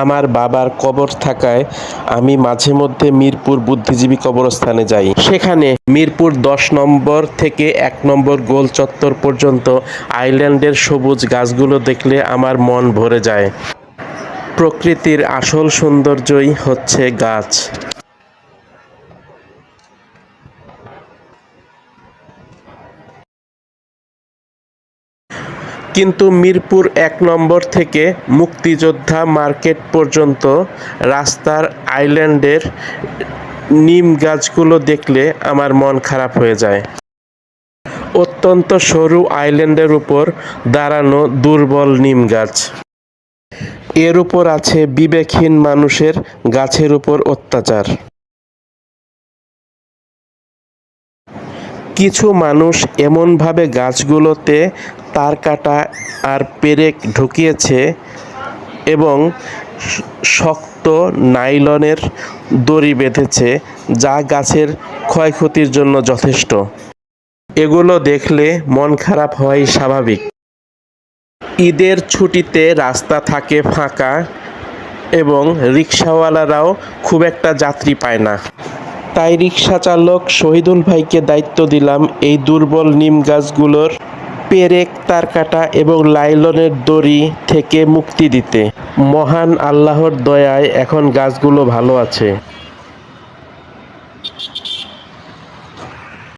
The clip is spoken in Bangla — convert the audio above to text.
আমার বাবার কবর থাকায় আমি মাঝে মধ্যে মিরপুর বুদ্ধিজীবী কবরস্থানে যাই। সেখানে মিরপুর 10 নম্বর থেকে 1 নম্বর গোল চত্বর পর্যন্ত আইল্যান্ডের সবুজ গাছগুলো দেখলে আমার মন ভরে যায়। প্রকৃতির আসল সৌন্দর্যই হচ্ছে গাছ। কিন্তু মিরপুর 1 নম্বর থেকে মুক্তিযোদ্ধা মার্কেট পর্যন্ত রাস্তার আইল্যান্ডের নিম গাছগুলো দেখলে আমার মন খারাপ হয়ে যায়। অত্যন্ত সরু আইল্যান্ডের উপর দাঁড়ানো দুর্বল নিম গাছ। এর উপর আছে বিবেকহীন মানুষের গাছের উপর অত্যাচার। কিছু মানুষ এমনভাবে গাছগুলোতে তার কাটা আর পেরেক ঢুকিয়েছে এবং শক্ত নাইলনের দড়ি বেঁধেছে, যা গাছের ক্ষয়ক্ষতির জন্য যথেষ্ট। এগুলো দেখলে মন খারাপ হওয়াই স্বাভাবিক। ঈদের ছুটিতে রাস্তা থাকে ফাঁকা এবং রিকশাওয়ালারাও খুব একটা যাত্রী পায় না। তাই রিকশা চালক শহীদুল ভাইকে দায়িত্ব দিলাম এই দুর্বল নিম গাছগুলোর পেরেক, তারকাটা এবং লাইলনের দড়ি থেকে মুক্তি দিতে। মহান আল্লাহর দয়ায় এখন গাছগুলো ভালো আছে।